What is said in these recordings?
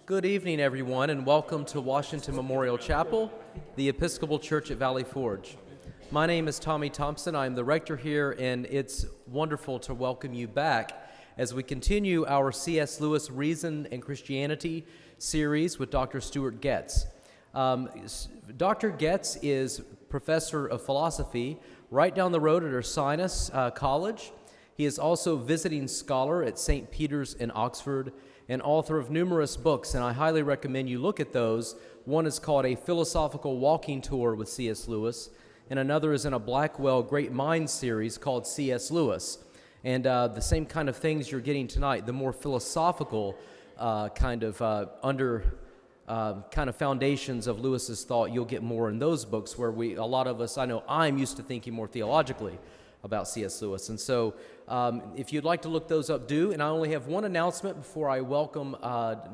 Good evening, everyone, and welcome to Washington Memorial Chapel, the Episcopal Church at Valley Forge. My name is Tommy Thompson. I'm the rector here, and it's wonderful to welcome you back as we continue our C.S. Lewis Reason and Christianity series with Dr. Stuart Getz. Dr. Getz is professor of philosophy right down the road at Ursinus College. He is also visiting scholar at St. Peter's in Oxford and author of numerous books, and I highly recommend you look at those. One is called A Philosophical Walking Tour with C.S. Lewis, and another is in a Blackwell Great Minds series called C.S. Lewis. And the same kind of things you're getting tonight, the more philosophical kind of foundations of Lewis's thought, you'll get more in those books where a lot of us, I know I'm used to thinking more theologically about C.S. Lewis. And so if you'd like to look those up, do. And I only have one announcement before I welcome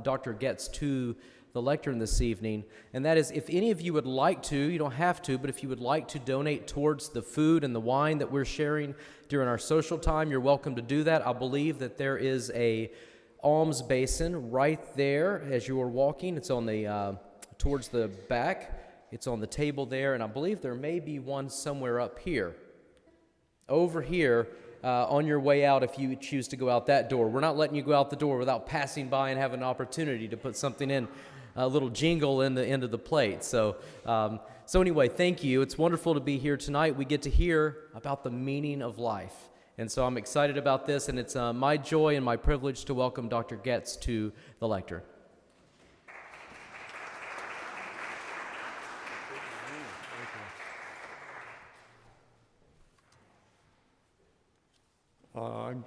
Dr. Getz to the lectern this evening, and that is if any of you would like to, you don't have to, but if you would like to donate towards the food and the wine that we're sharing during our social time, you're welcome to do that. I believe that there is a alms basin right there as you are walking. It's on the towards the back. It's on the table there, and I believe there may be one somewhere up here. Over here on your way out if you choose to go out that door. We're not letting you go out the door without passing by and have an opportunity to put something in, a little jingle in the end of the plate. So anyway, thank you. It's wonderful to be here tonight. We get to hear about the meaning of life. And so I'm excited about this, and it's my joy and my privilege to welcome Dr. Getz to the lectern.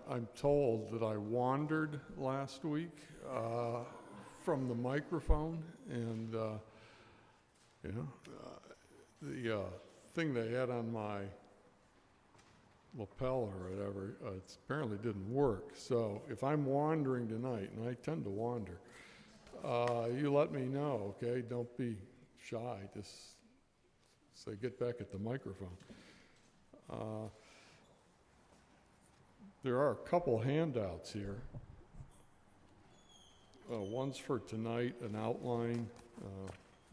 I'm told that I wandered last week from the microphone, and the thing they had on my lapel or whatever, it apparently didn't work. So if I'm wandering tonight, and I tend to wander, you let me know, okay? Don't be shy. Just say, get back at the microphone. There are a couple handouts here. One's for tonight, an outline.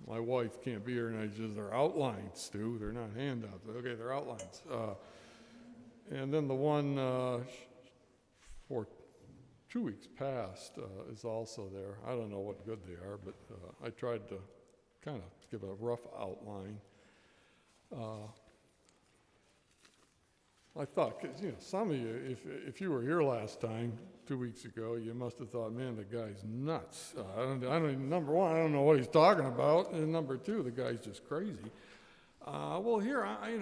My wife can't be here, and I said, they're outlines, Stu. They're not handouts. Okay, they're outlines. And then the one for 2 weeks past is also there. I don't know what good they are, but I tried to kind of give a rough outline. I thought, because some of you, if you were here last time, 2 weeks ago, you must have thought, man, the guy's nuts. Number one, I don't know what he's talking about, and number two, the guy's just crazy. Well, here, I'm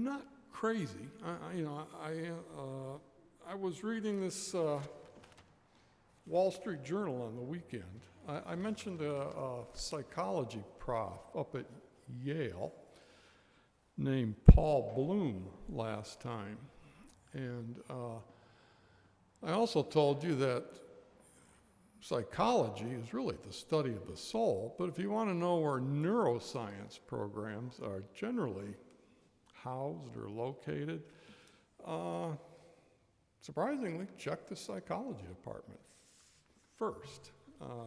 not crazy. I was reading this Wall Street Journal on the weekend. I mentioned a psychology prof up at Yale named Paul Bloom last time. And I also told you that psychology is really the study of the soul, but if you want to know where neuroscience programs are generally housed or located, surprisingly, check the psychology department first.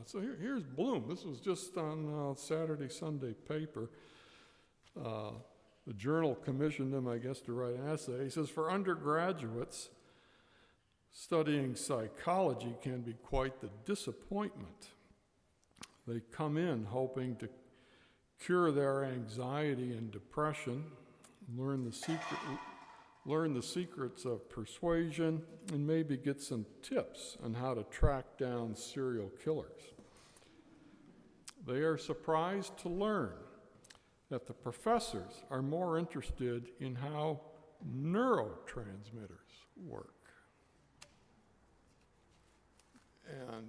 So here's Bloom. This was just on Saturday, Sunday paper. The journal commissioned him, I guess, to write an essay. He says, for undergraduates, studying psychology can be quite the disappointment. They come in hoping to cure their anxiety and depression, learn the secrets of persuasion, and maybe get some tips on how to track down serial killers. They are surprised to learn that the professors are more interested in how neurotransmitters work. And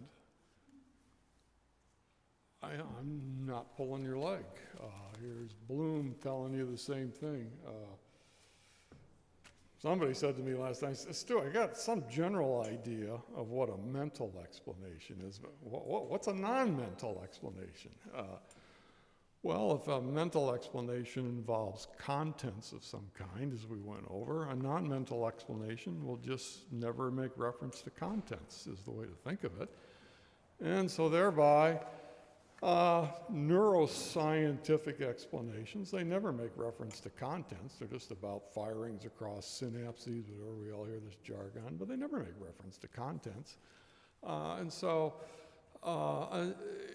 I'm not pulling your leg. Here's Bloom telling you the same thing. Somebody said to me last night, Stu, I got some general idea of what a mental explanation is, but what's a non-mental explanation? Well, if a mental explanation involves contents of some kind, as we went over, a non-mental explanation will just never make reference to contents, is the way to think of it. And so thereby, neuroscientific explanations, they never make reference to contents. They're just about firings across synapses, whatever, we all hear this jargon, but they never make reference to contents. The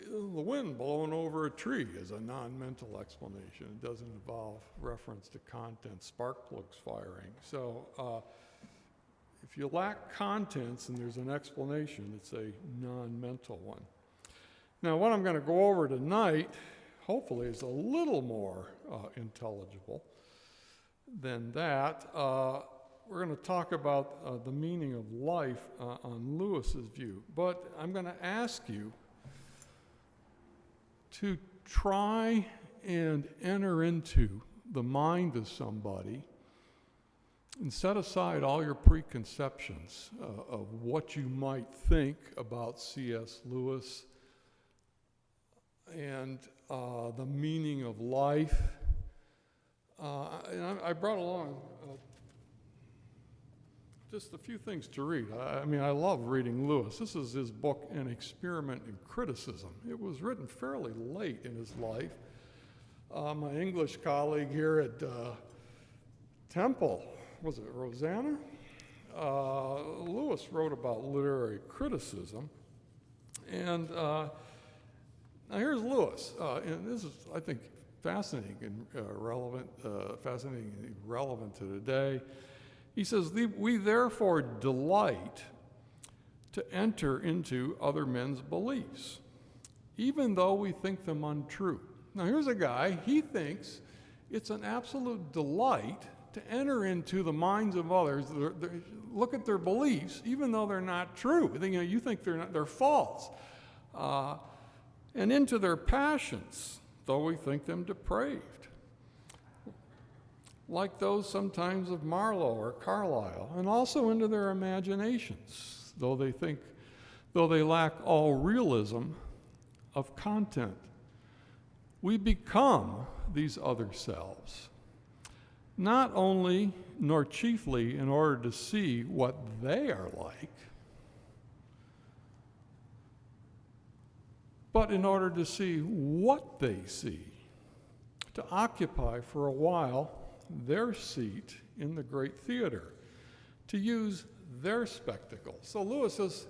wind blowing over a tree is a non-mental explanation. It doesn't involve reference to content. Spark plugs firing. So if you lack contents and there's an explanation, it's a non-mental one. Now, what I'm going to go over tonight, hopefully, is a little more intelligible than that. We're going to talk about the meaning of life on Lewis's view. But I'm going to ask you to try and enter into the mind of somebody and set aside all your preconceptions of what you might think about C.S. Lewis and the meaning of life. And I brought along just a few things to read. I mean, I love reading Lewis. This is his book, An Experiment in Criticism. It was written fairly late in his life. My English colleague here at Temple, was it Rosanna? Lewis wrote about literary criticism. And now here's Lewis. And this is, I think, fascinating and relevant to today. He says, we therefore delight to enter into other men's beliefs, even though we think them untrue. Now here's a guy, he thinks it's an absolute delight to enter into the minds of others, look at their beliefs, even though they're not true. You think they're false. And into their passions, though we think them depraved. Like those sometimes of Marlowe or Carlyle, and also into their imaginations, though they lack all realism of content. We become these other selves, not only nor chiefly in order to see what they are like, but in order to see what they see, to occupy for a while their seat in the great theater, to use their spectacle. So Lewis says,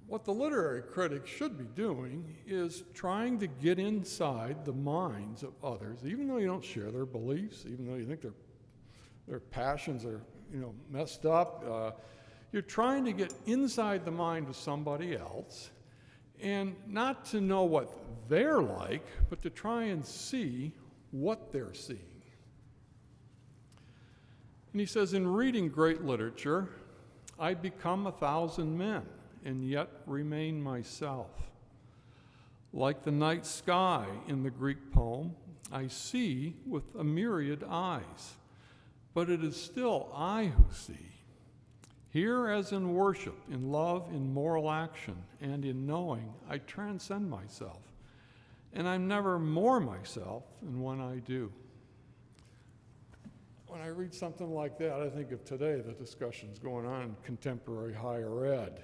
what the literary critic should be doing is trying to get inside the minds of others, even though you don't share their beliefs, even though you think their passions are messed up. You're trying to get inside the mind of somebody else, and not to know what they're like, but to try and see what they're seeing. And he says, in reading great literature, I become 1,000 men and yet remain myself. Like the night sky in the Greek poem, I see with a myriad eyes, but it is still I who see. Here, as in worship, in love, in moral action, and in knowing, I transcend myself. And I'm never more myself than when I do. When I read something like that, I think of today, the discussions going on in contemporary higher ed,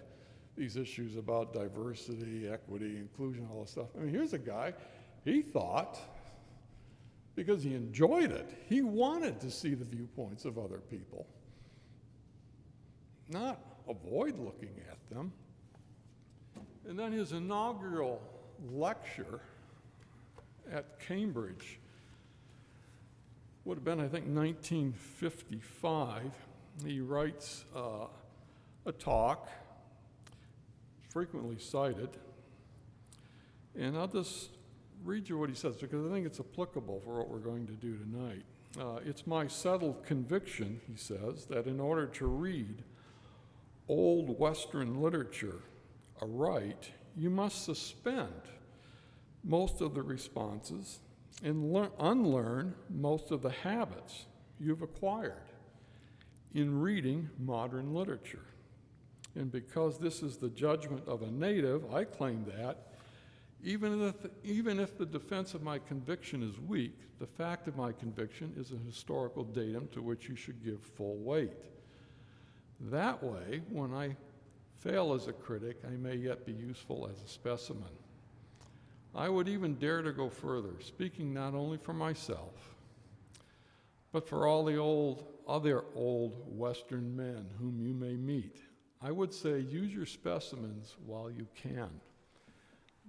these issues about diversity, equity, inclusion, all this stuff. I mean, here's a guy, he thought, because he enjoyed it, he wanted to see the viewpoints of other people, not avoid looking at them. And then his inaugural lecture at Cambridge would have been, I think, 1955. He writes a talk, frequently cited, and I'll just read you what he says because I think it's applicable for what we're going to do tonight. It's my settled conviction, he says, that in order to read old Western literature aright, you must suspend most of the responses and unlearn most of the habits you've acquired in reading modern literature. And because this is the judgment of a native, I claim that even if the defense of my conviction is weak, the fact of my conviction is a historical datum to which you should give full weight. That way, when I fail as a critic, I may yet be useful as a specimen. I would even dare to go further, speaking not only for myself, but for all the other old Western men whom you may meet. I would say use your specimens while you can.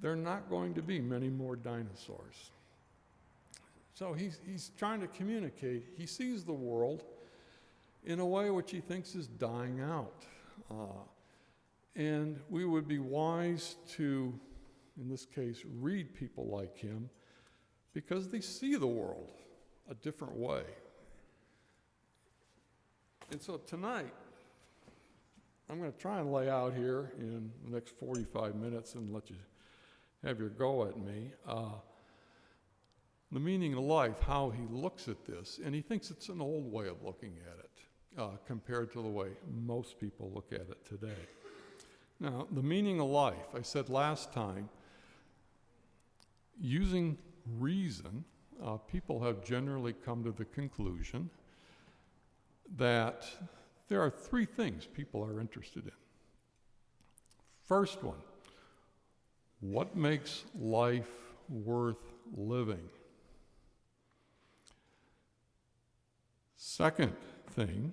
There are not going to be many more dinosaurs. So he's trying to communicate. He sees the world in a way which he thinks is dying out. And we would be wise to, in this case, read people like him because they see the world a different way. And so tonight, I'm going to try and lay out here in the next 45 minutes and let you have your go at me. The meaning of life, how he looks at this, and he thinks it's an old way of looking at it compared to the way most people look at it today. Now, the meaning of life, I said last time, using reason, people have generally come to the conclusion that there are three things people are interested in. First one, what makes life worth living? Second thing,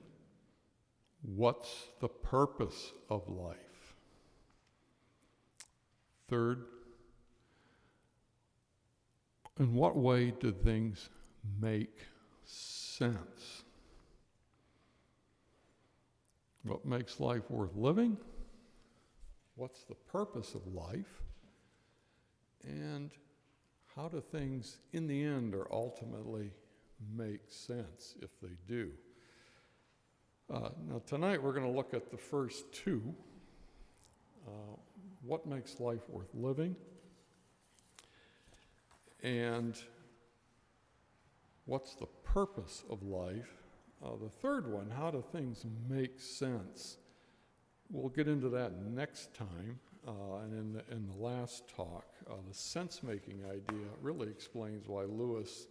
what's the purpose of life? Third, in what way do things make sense? What makes life worth living? What's the purpose of life? And how do things, in the end, or ultimately make sense if they do? Now, tonight we're going to look at the first two. What makes life worth living? And what's the purpose of life? The third one, how do things make sense? We'll get into that next time. And in the last talk, the sense-making idea really explains why Lewis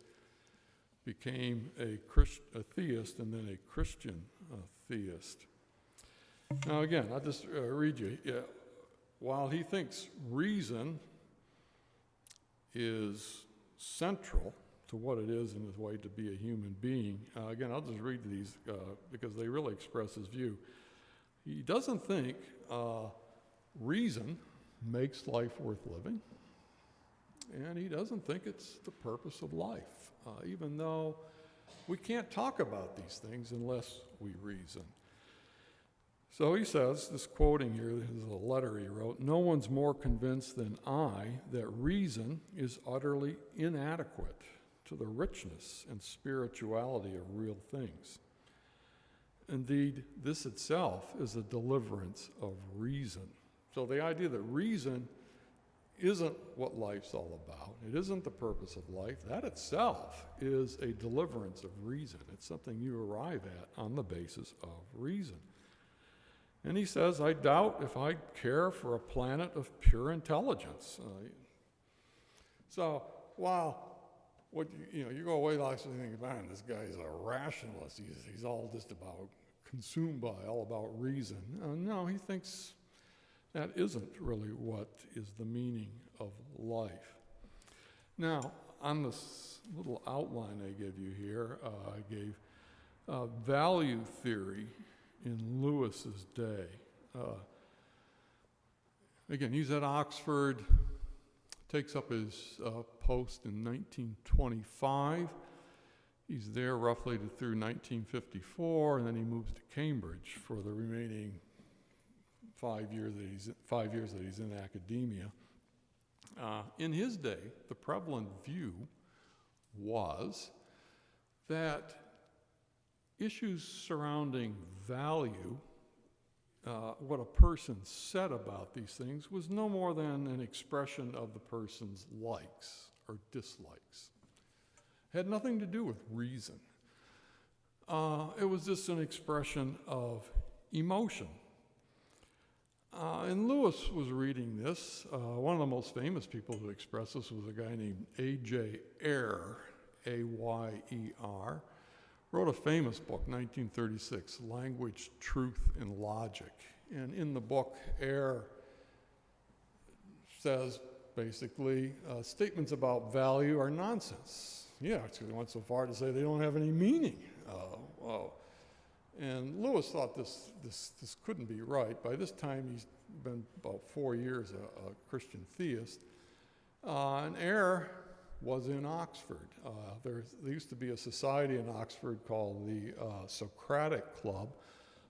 became a theist and then a Christian theist. Now again, I'll just read you. While he thinks reason is central to what it is in his way to be a human being, again, I'll just read these because they really express his view. He doesn't think reason makes life worth living, and he doesn't think it's the purpose of life, even though we can't talk about these things unless we reason. So he says, this quoting here, this is a letter he wrote, "No one's more convinced than I that reason is utterly inadequate to the richness and spirituality of real things. Indeed, this itself is a deliverance of reason." So the idea that reason isn't what life's all about, it isn't the purpose of life, that itself is a deliverance of reason. It's something you arrive at on the basis of reason. And he says, I doubt if I'd care for a planet of pure intelligence. So while you go away like and think, man, this guy's a rationalist. He's all just about consumed by all about reason. No, he thinks that isn't really what is the meaning of life. Now, on this little outline I gave you here, I gave value theory in Lewis's day. Again, he's at Oxford, takes up his post in 1925. He's there roughly through 1954, and then he moves to Cambridge for the remaining 5 years that he's in academia. In his day, the prevalent view was that issues surrounding value, what a person said about these things, was no more than an expression of the person's likes or dislikes. Had nothing to do with reason. It was just an expression of emotion. And Lewis was reading this. One of the most famous people who expressed this was a guy named A.J. Ayer, A-Y-E-R. Wrote a famous book, 1936, Language, Truth, and Logic. And in the book, Ayer says, basically, statements about value are nonsense. Yeah, actually, he went so far to say they don't have any meaning. And Lewis thought this couldn't be right. By this time, he's been about 4 years a Christian theist. And Ayer was in Oxford. There used to be a society in Oxford called the Socratic Club.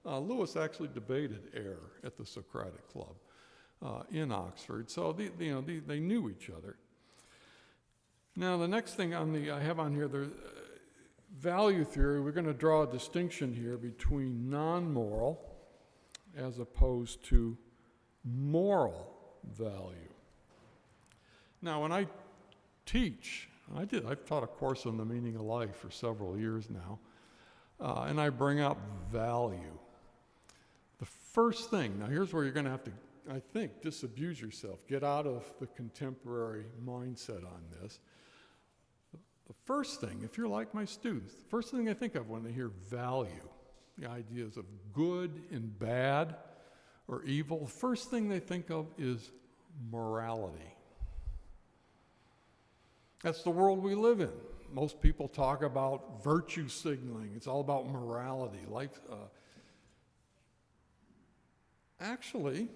Lewis actually debated Ayer at the Socratic Club in Oxford, so they knew each other. Now, the next thing I have on here, the value theory. We're going to draw a distinction here between non-moral as opposed to moral value. Now, when I teach, I've taught a course on the meaning of life for several years now, and I bring up value. The first thing, now here's where you're going to have to, I think, disabuse yourself, get out of the contemporary mindset on this. The first thing, if you're like my students, the first thing they think of when they hear value, the ideas of good and bad or evil, the first thing they think of is morality. That's the world we live in. Most people talk about virtue signaling. It's all about morality. Actually,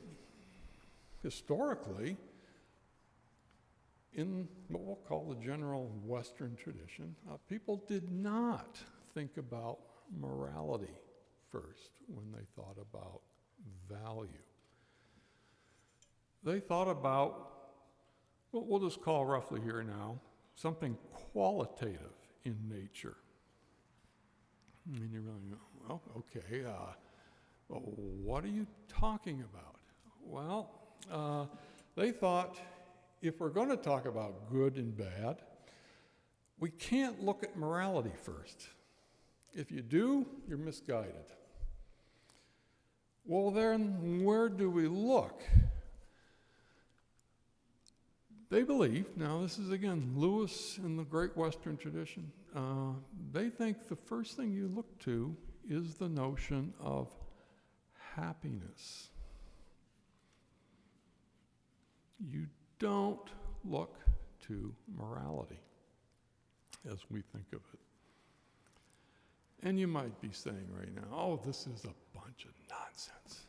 historically, in what we'll call the general Western tradition, people did not think about morality first when they thought about value. They thought about what we'll just call roughly here now something qualitative in nature. And you're really going, well, okay, well, what are you talking about? Well, they thought if we're going to talk about good and bad, we can't look at morality first. If you do, you're misguided. Well, then, where do we look? They believe, now this is again Lewis in the Great Western tradition, they think the first thing you look to is the notion of happiness. You don't look to morality as we think of it. And you might be saying right now, oh, this is a bunch of nonsense.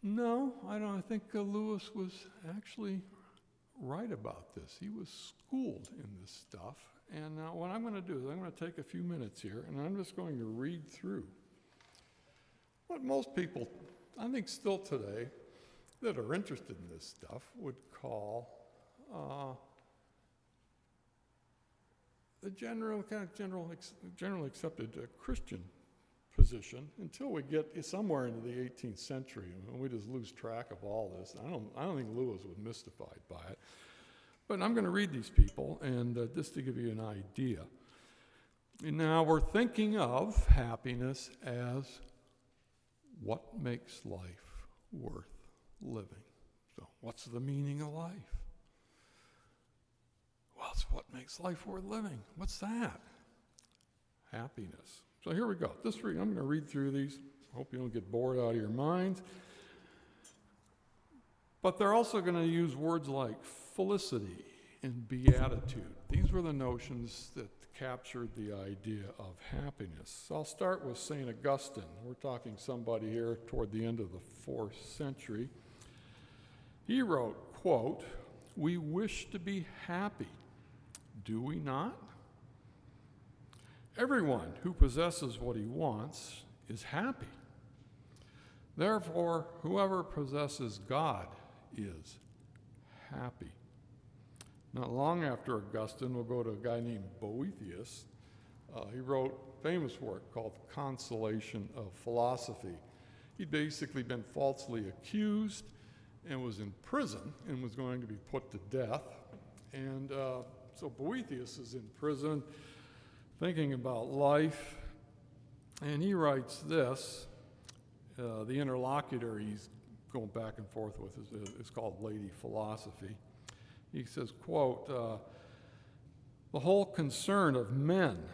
No, I don't. I think Lewis was actually right about this. He was schooled in this stuff. And now what I'm going to do is I'm going to take a few minutes here, and I'm just going to read through what most people, I think still today, that are interested in this stuff would call the generally accepted Christian position until we get somewhere into the 18th century and we just lose track of all this. I don't think Lewis was mystified by it. But I'm going to read these people, and just to give you an idea. And now we're thinking of happiness as what makes life worth living. So what's the meaning of life? Well, it's what makes life worth living. What's that? Happiness. So here we go. I'm going to read through these. Hope you don't get bored out of your minds. But they're also going to use words like felicity and beatitude. These were the notions that captured the idea of happiness. So I'll start with St. Augustine. We're talking somebody here toward the end of the 4th century. He wrote, quote, "We wish to be happy, do we not? Everyone who possesses what he wants is happy. Therefore, whoever possesses God is happy." Not long after Augustine, we'll go to a guy named Boethius. He wrote a famous work called Consolation of Philosophy. He'd basically been falsely accused and was in prison and was going to be put to death. And so Boethius is in prison thinking about life, and he writes this. The interlocutor he's going back and forth with is called Lady Philosophy. He says, quote, "The whole concern of men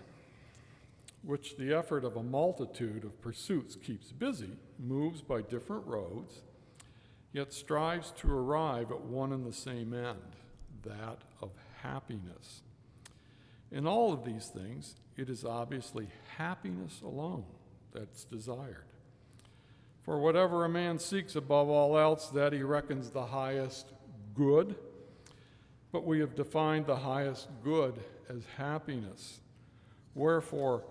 which the effort of a multitude of pursuits keeps busy, moves by different roads, yet strives to arrive at one and the same end, that of happiness. In all of these things, it is obviously happiness alone that's desired. For whatever a man seeks above all else, that he reckons the highest good. But we have defined the highest good as happiness. Wherefore,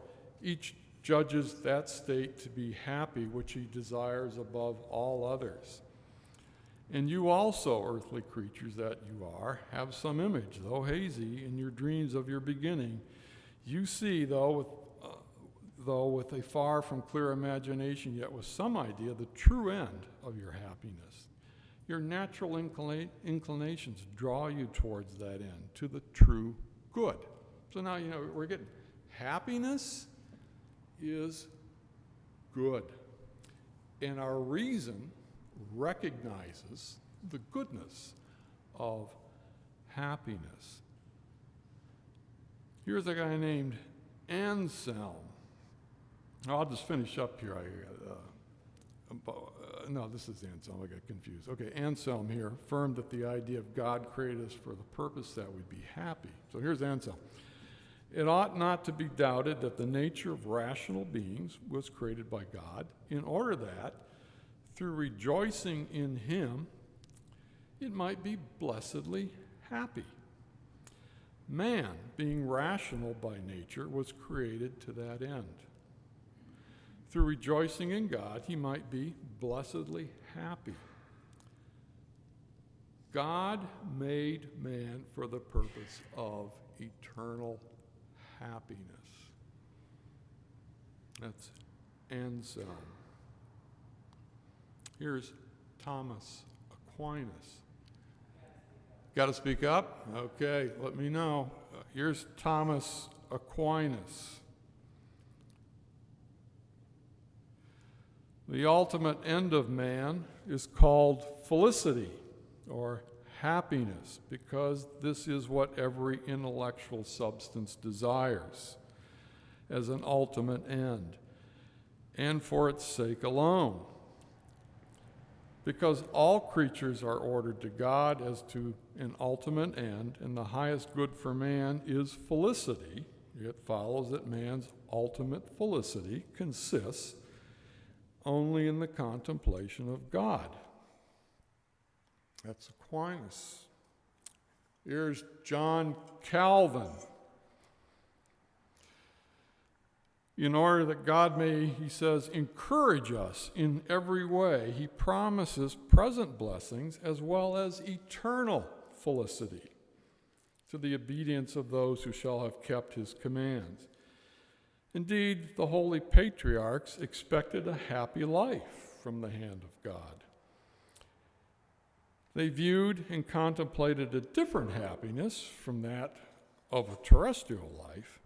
each judges that state to be happy which he desires above all others. And you also, earthly creatures that you are, have some image, though hazy, in your dreams of your beginning. You see, though with a far from clear imagination, yet with some idea, the true end of your happiness. Your natural inclinations draw you towards that end, to the true good. So now, we're getting happiness is good. And our reason recognizes the goodness of happiness. Here's a guy named Anselm. I'll just finish up here. No, this is Anselm. I got confused. Okay, Anselm here affirmed that the idea of God created us for the purpose that we'd be happy. So here's Anselm. It ought not to be doubted that the nature of rational beings was created by God in order that, through rejoicing in Him, it might be blessedly happy. Man, being rational by nature, was created to that end. Through rejoicing in God, he might be blessedly happy. God made man for the purpose of eternal happiness. That's Anselm. Here's Thomas Aquinas. Got to speak up? Okay, let me know. Here's Thomas Aquinas. The ultimate end of man is called felicity or happiness, because this is what every intellectual substance desires as an ultimate end, and for its sake alone. Because all creatures are ordered to God as to an ultimate end, and the highest good for man is felicity, it follows that man's ultimate felicity consists only in the contemplation of God. That's Aquinas. Here's John Calvin. In order that God may, he says, encourage us in every way, he promises present blessings as well as eternal felicity to the obedience of those who shall have kept his commands. Indeed, the holy patriarchs expected a happy life from the hand of God. They viewed and contemplated a different happiness from that of a terrestrial life.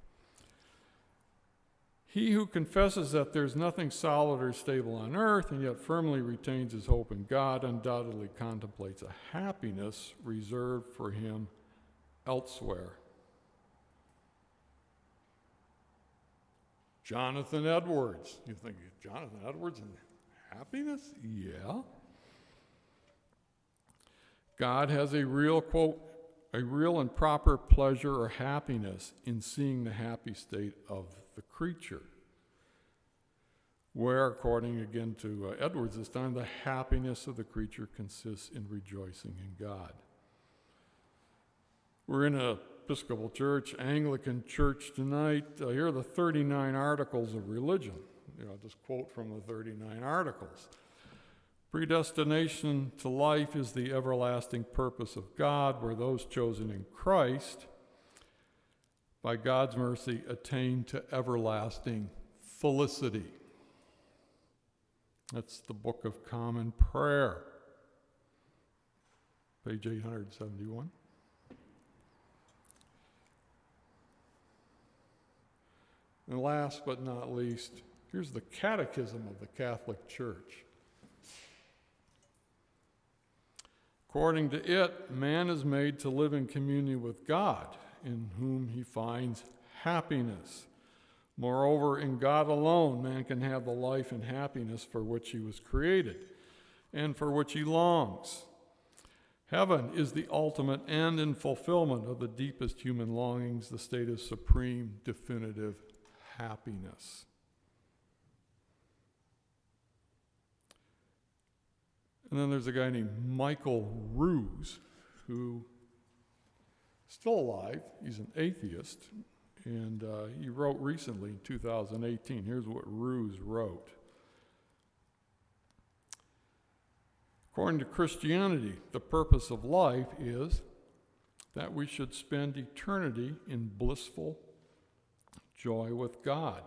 He who confesses that there's nothing solid or stable on earth and yet firmly retains his hope in God undoubtedly contemplates a happiness reserved for him elsewhere. Jonathan Edwards. You think, Jonathan Edwards and happiness? Yeah. God has a real, quote, a real and proper pleasure or happiness in seeing the happy state of the creature, where, according again to Edwards this time, the happiness of the creature consists in rejoicing in God. We're in an Episcopal Church, Anglican Church tonight. Here are the 39 articles of religion. I'll just quote from the 39 articles. Predestination to life is the everlasting purpose of God, where those chosen in Christ, by God's mercy, attain to everlasting felicity. That's the Book of Common Prayer, page 871. And last but not least, here's the Catechism of the Catholic Church. According to it, man is made to live in communion with God, in whom he finds happiness, Moreover, in God alone, man can have the life and happiness for which he was created and for which he longs. Heaven is the ultimate end and fulfillment of the deepest human longings, the state of supreme, definitive happiness. And then there's a guy named Michael Ruse, who is still alive. He's an atheist, and he wrote recently in 2018. Here's what Ruse wrote. According to Christianity, the purpose of life is that we should spend eternity in blissful joy with God.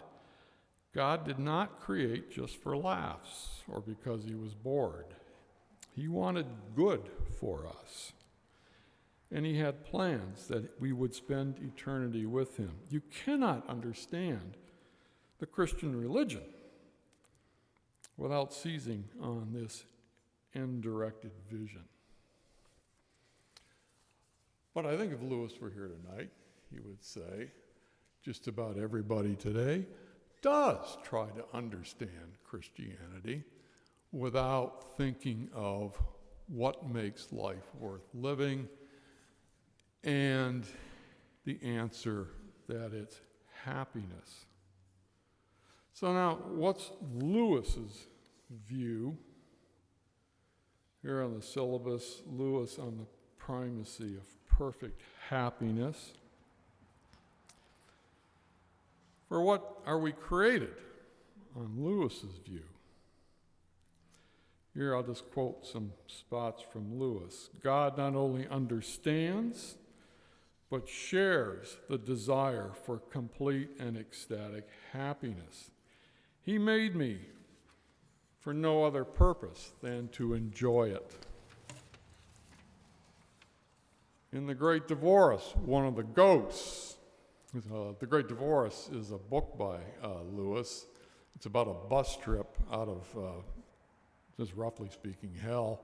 God did not create just for laughs or because he was bored. He wanted good for us. And he had plans that we would spend eternity with him. You cannot understand the Christian religion without seizing on this end-directed vision. But I think if Lewis were here tonight, he would say just about everybody today does try to understand Christianity without thinking of what makes life worth living and the answer that it's happiness. So now, what's Lewis's view? Here on the syllabus, Lewis on the primacy of perfect happiness. For what are we created on Lewis's view? Here I'll just quote some spots from Lewis. God not only understands, but shares the desire for complete and ecstatic happiness. He made me for no other purpose than to enjoy it. In The Great Divorce, one of the ghosts, The Great Divorce is a book by Lewis. It's about a bus trip out of, just roughly speaking, hell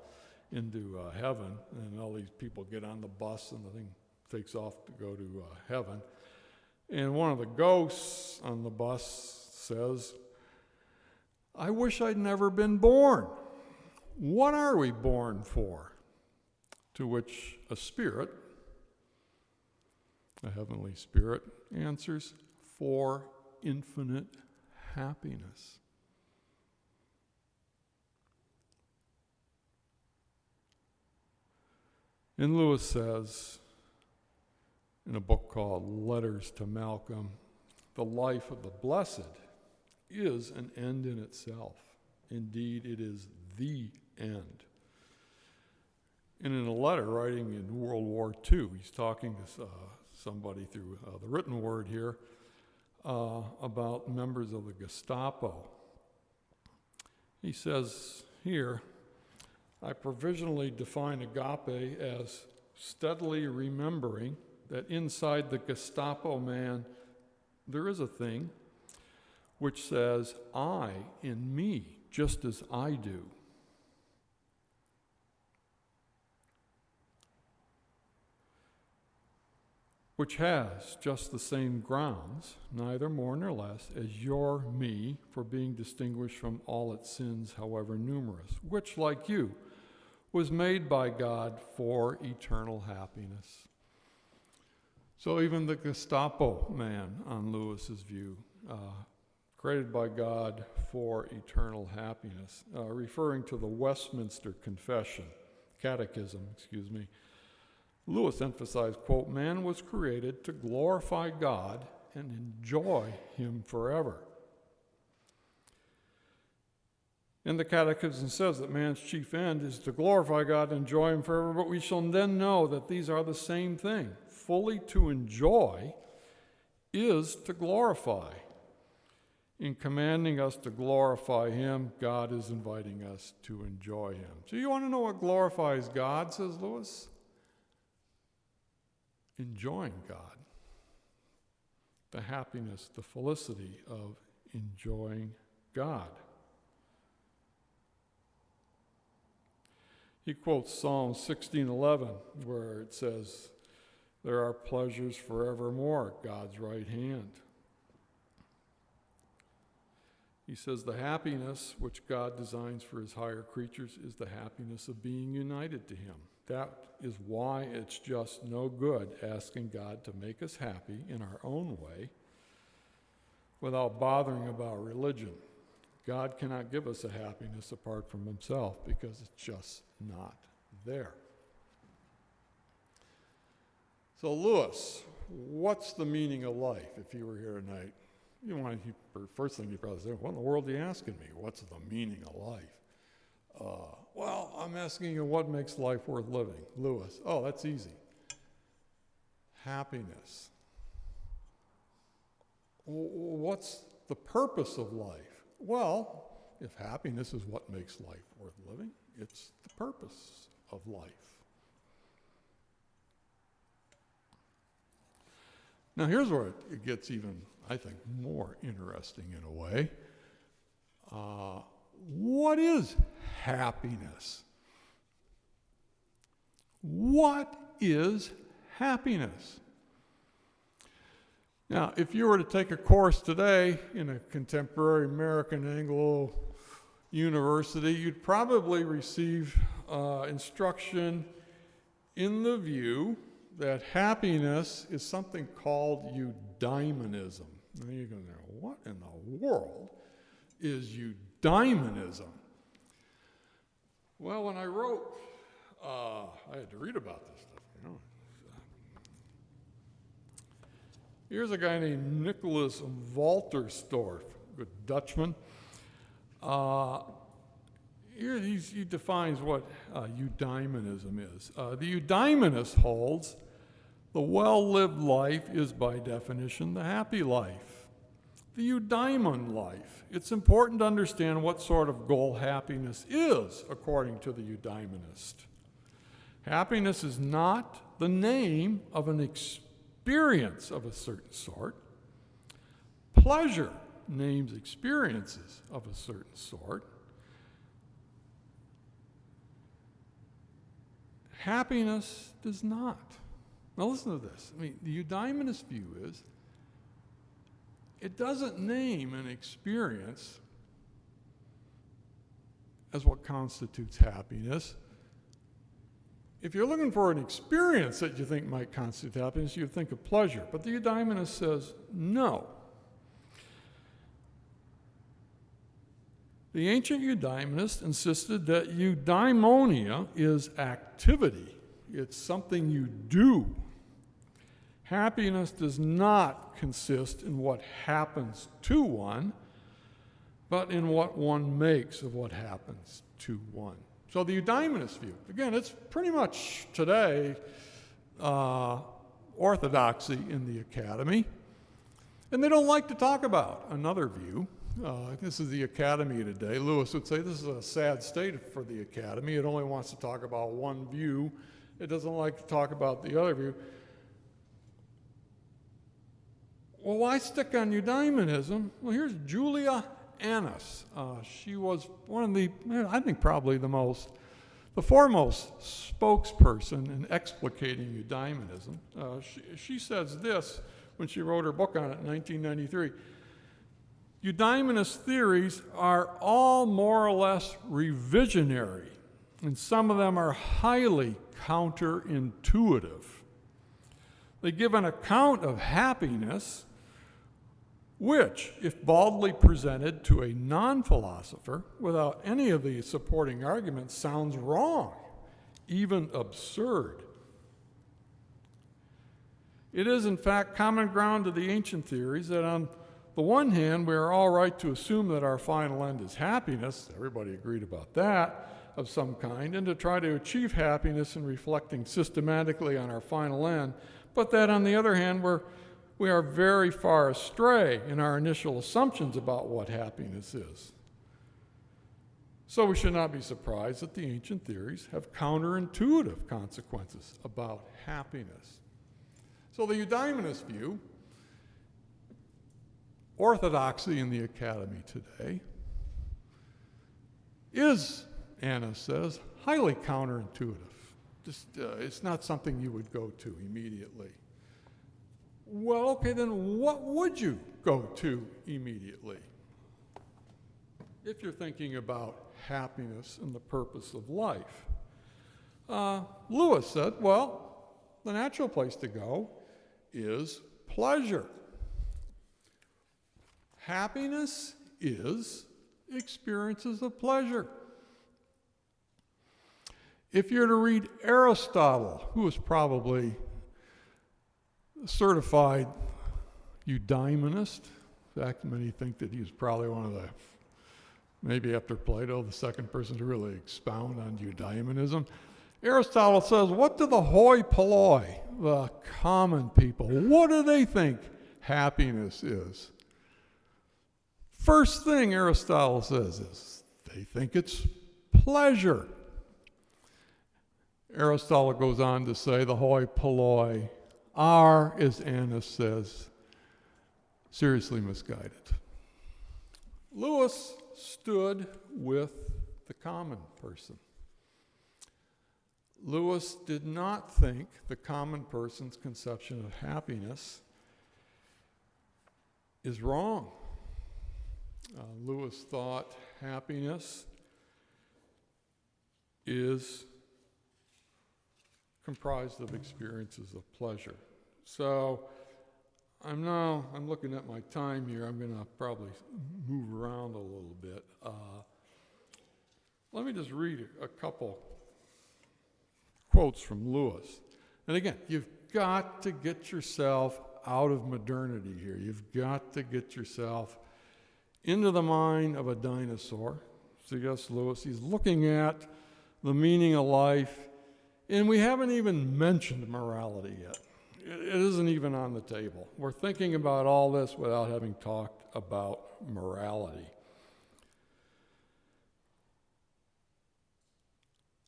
into heaven, and all these people get on the bus and the thing takes off to go to heaven. And one of the ghosts on the bus says, I wish I'd never been born. What are we born for? To which a spirit, a heavenly spirit, answers, for infinite happiness. And Lewis says, in a book called Letters to Malcolm, the life of the blessed is an end in itself. Indeed, it is the end. And in a letter writing in World War II, he's talking to somebody through the written word here about members of the Gestapo. He says here, I provisionally define agape as steadily remembering that inside the Gestapo man there is a thing which says, I in me, just as I do. Which has just the same grounds, neither more nor less, as your me for being distinguished from all its sins, however numerous, which, like you, was made by God for eternal happiness. So even the Gestapo man, on Lewis's view, created by God for eternal happiness, referring to the Westminster Catechism, Lewis emphasized, quote, man was created to glorify God and enjoy him forever. And the Catechism says that man's chief end is to glorify God and enjoy him forever, but we shall then know that these are the same thing. Fully to enjoy is to glorify. In commanding us to glorify him, God is inviting us to enjoy him. So you want to know what glorifies God, says Lewis? Enjoying God. The happiness, the felicity of enjoying God. He quotes Psalm 16:11, where it says, there are pleasures forevermore at God's right hand. He says the happiness which God designs for his higher creatures is the happiness of being united to him. That is why it's just no good asking God to make us happy in our own way without bothering about religion. God cannot give us a happiness apart from himself because it's just not there. So Lewis, what's the meaning of life if you were here tonight? First thing you probably say, what in the world are you asking me? What's the meaning of life? Well, I'm asking you what makes life worth living. Lewis, oh, that's easy. Happiness. What's the purpose of life? Well, if happiness is what makes life worth living, it's the purpose of life. Now here's where it gets even, I think, more interesting in a way. What is happiness? What is happiness? Now, if you were to take a course today in a contemporary American Anglo university, you'd probably receive instruction in the view that happiness is something called eudaimonism. Now you're going to go, what in the world is eudaimonism? Well, when I wrote, I had to read about this stuff, you know. Here's a guy named Nicholas Walterstorff, good Dutchman. Here he defines what eudaimonism is. The eudaimonist holds the well-lived life is by definition the happy life. The eudaimon life. It's important to understand what sort of goal happiness is, according to the eudaimonist. Happiness is not the name of an experience of a certain sort. Pleasure names experiences of a certain sort. Happiness does not. Now listen to this. I mean, the eudaimonist view is it doesn't name an experience as what constitutes happiness. If you're looking for an experience that you think might constitute happiness, you think of pleasure. But the eudaimonist says no. The ancient eudaimonists insisted that eudaimonia is activity. It's something you do. Happiness does not consist in what happens to one, but in what one makes of what happens to one. So the eudaimonist view, again, it's pretty much today orthodoxy in the academy. And they don't like to talk about another view. This is the academy today. Lewis would say this is a sad state for the academy. It only wants to talk about one view. It doesn't like to talk about the other view. Well, why stick on eudaimonism? Well, here's Julia Annis. She was one of the, I think probably the foremost spokesperson in explicating eudaimonism. She says this when she wrote her book on it in 1993. Eudaimonist theories are all more or less revisionary, and some of them are highly counterintuitive. They give an account of happiness which, if baldly presented to a non-philosopher without any of the supporting arguments, sounds wrong, even absurd. It is, in fact, common ground to the ancient theories that on the one hand, we are all right to assume that our final end is happiness, everybody agreed about that, of some kind, and to try to achieve happiness in reflecting systematically on our final end, but that on the other hand, we are very far astray in our initial assumptions about what happiness is. So we should not be surprised that the ancient theories have counterintuitive consequences about happiness. So the eudaimonist view, orthodoxy in the academy today, is, Anna says, highly counterintuitive. It's not something you would go to immediately. Well, okay, then what would you go to immediately? if you're thinking about happiness and the purpose of life. Lewis said, well, the natural place to go is pleasure. Happiness is experiences of pleasure. If you're to read Aristotle, who was probably a certified eudaimonist, in fact, many think that he was probably one of the, maybe after Plato, the second person to really expound on eudaimonism. Aristotle says, what do the hoi polloi, the common people, what do they think happiness is? First thing Aristotle says is they think it's pleasure. Aristotle goes on to say the hoi polloi are, as Annis says, seriously misguided. Lewis stood with the common person. Lewis did not think the common person's conception of happiness is wrong. Lewis thought happiness is comprised of experiences of pleasure. So I'm looking at my time here. I'm going to probably move around a little bit. Let me just read a couple quotes from Lewis. And again, you've got to get yourself out of modernity here. You've got to get yourself into the mind of a dinosaur. C.S. Lewis, he's looking at the meaning of life, and we haven't even mentioned morality yet. It isn't even on the table. We're thinking about all this without having talked about morality.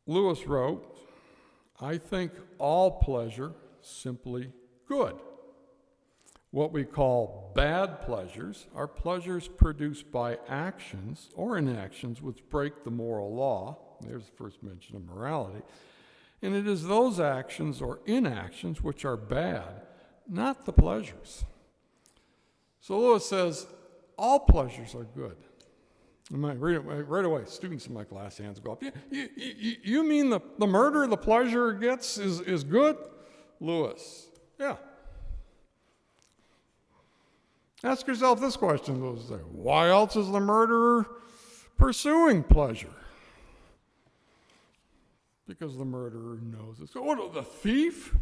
Lewis wrote, I think all pleasure simply good. What we call bad pleasures are pleasures produced by actions or inactions which break the moral law. There's the first mention of morality. And it is those actions or inactions which are bad, not the pleasures. So Lewis says, all pleasures are good. Right away, students in my class hands go up. You mean the murder the pleasure gets is good? Lewis, yeah. Ask yourself this question, Lewis. Why else is the murderer pursuing pleasure? Because the murderer knows it. So what, the thief?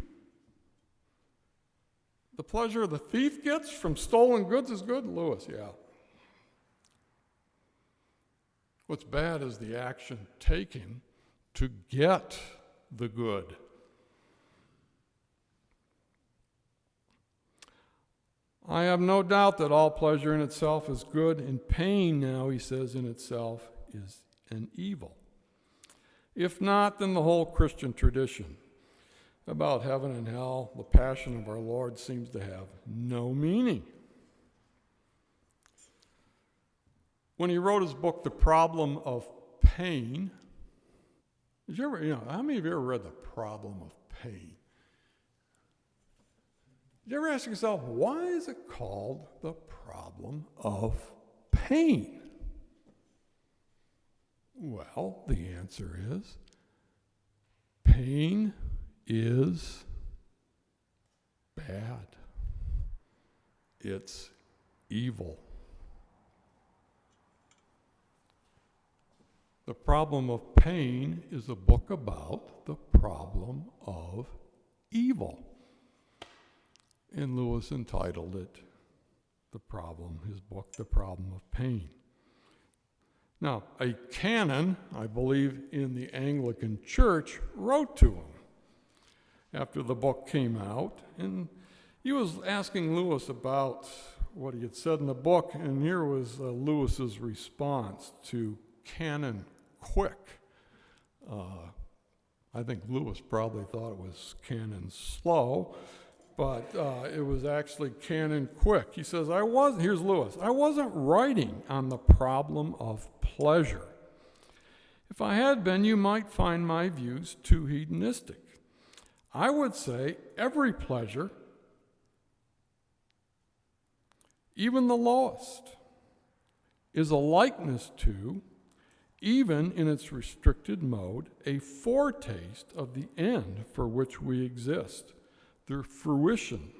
The pleasure the thief gets from stolen goods is good? Lewis, yeah. What's bad is the action taken to get the good. I have no doubt that all pleasure in itself is good, and pain now, he says, in itself is an evil. If not, then the whole Christian tradition about heaven and hell, the passion of our Lord, seems to have no meaning. When he wrote his book, The Problem of Pain, how many of you ever read The Problem of Pain? Did you ever ask yourself, why is it called The Problem of Pain? Well, the answer is pain is bad. It's evil. The Problem of Pain is a book about the problem of evil. And Lewis entitled it his book, The Problem of Pain. Now, a canon, I believe, in the Anglican Church wrote to him after the book came out, and he was asking Lewis about what he had said in the book, and here was Lewis's response to Canon Quick. I think Lewis probably thought it was Canon Slow, but it was actually Canon Quick. He says, here's Lewis, I wasn't writing on the problem of pleasure. If I had been, you might find my views too hedonistic. I would say every pleasure, even the lowest, is a likeness to, even in its restricted mode, a foretaste of the end for which we exist, the fruition,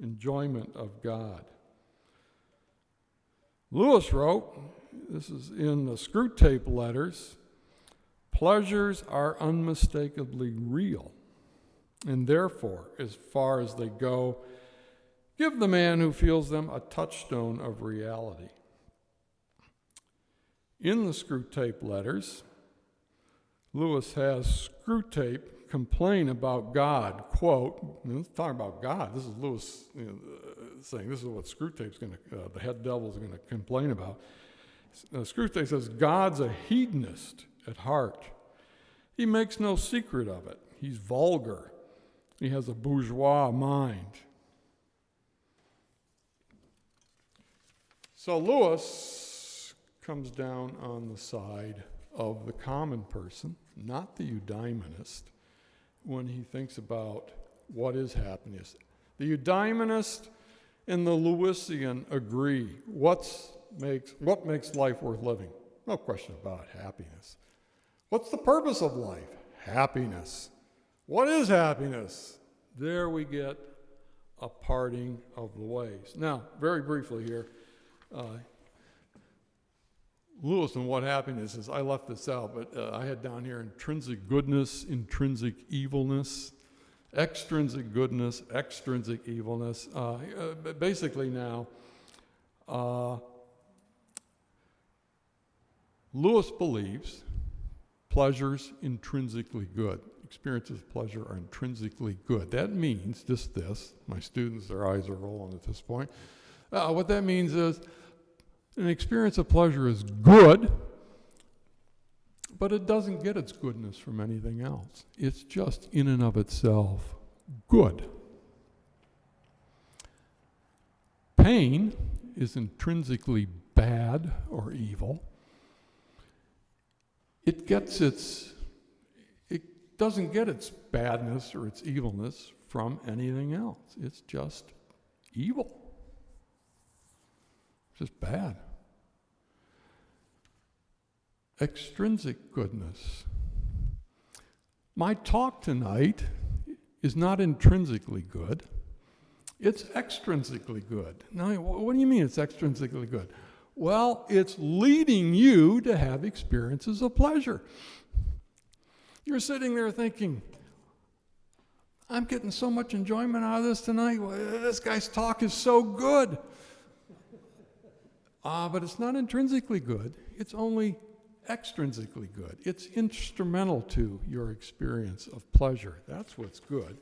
enjoyment of God. Lewis wrote, this is in the Screwtape Letters, pleasures are unmistakably real, and therefore, as far as they go, give the man who feels them a touchstone of reality. In the Screwtape Letters, Lewis has Screwtape complain about God, quote, let's talk about God. This is Lewis saying this is what Screwtape's going to, the head devil's going to complain about. Screwtape says, God's a hedonist at heart. He makes no secret of it. He's vulgar. He has a bourgeois mind. So Lewis comes down on the side of the common person, not the eudaemonist, when he thinks about what is happiness. The eudaemonist and the Lewisian agree. What makes life worth living? No question about it, happiness. What's the purpose of life? Happiness. What is happiness? There we get a parting of the ways. Now, very briefly here, Lewis and what happiness is, I left this out, but I had down here intrinsic goodness, intrinsic evilness, extrinsic goodness, extrinsic evilness. Basically now, Lewis believes pleasure's intrinsically good. Experiences of pleasure are intrinsically good. That means just this. My students, their eyes are rolling at this point. What that means is an experience of pleasure is good, but it doesn't get its goodness from anything else. It's just in and of itself good. Pain is intrinsically bad or evil. It doesn't get its badness or its evilness from anything else. It's just evil. It's just bad. Extrinsic goodness. My talk tonight is not intrinsically good. It's extrinsically good. Now, what do you mean it's extrinsically good? Well, it's leading you to have experiences of pleasure. You're sitting there thinking, I'm getting so much enjoyment out of this tonight. This guy's talk is so good. But it's not intrinsically good. It's only extrinsically good. It's instrumental to your experience of pleasure. That's what's good.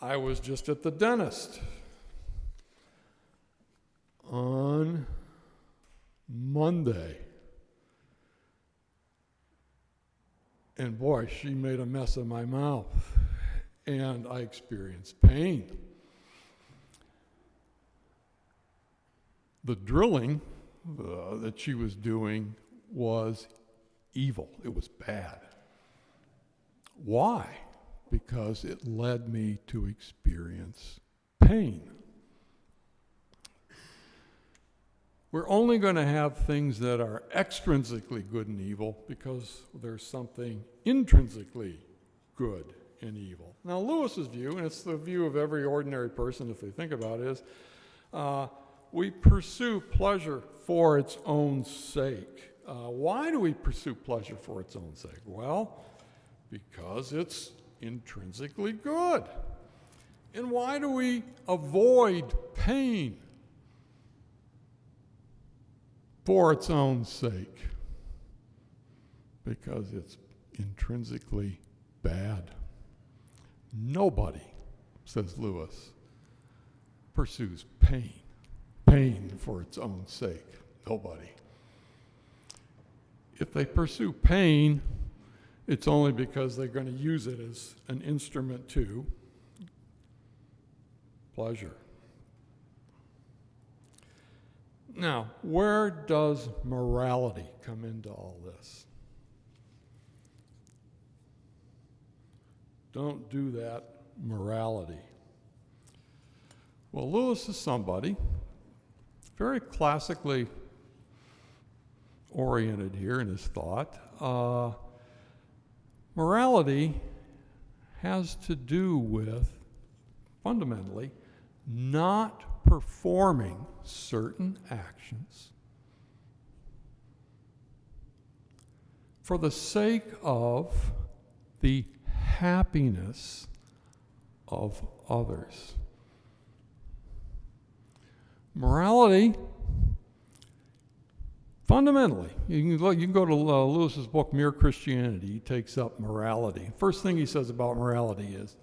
I was just at the dentist on Monday. And boy, she made a mess of my mouth. And I experienced pain. The drilling that she was doing was evil. It was bad. Why? Because it led me to experience pain. We're only going to have things that are extrinsically good and evil because there's something intrinsically good and evil. Now, Lewis's view, and it's the view of every ordinary person if they think about it, is we pursue pleasure for its own sake. Why do we pursue pleasure for its own sake? Well, because it's intrinsically good. And why do we avoid pain? For its own sake. Because it's intrinsically bad. Nobody, says Lewis, pursues pain for its own sake. Nobody. If they pursue pain, it's only because they're going to use it as an instrument to pleasure. Now, where does morality come into all this? Don't do that, morality. Well, Lewis is somebody very classically oriented here in his thought. Morality has to do with, fundamentally, not performing certain actions for the sake of the happiness of others. Morality, fundamentally, you can go to Lewis's book, Mere Christianity. He takes up morality. First thing he says about morality is,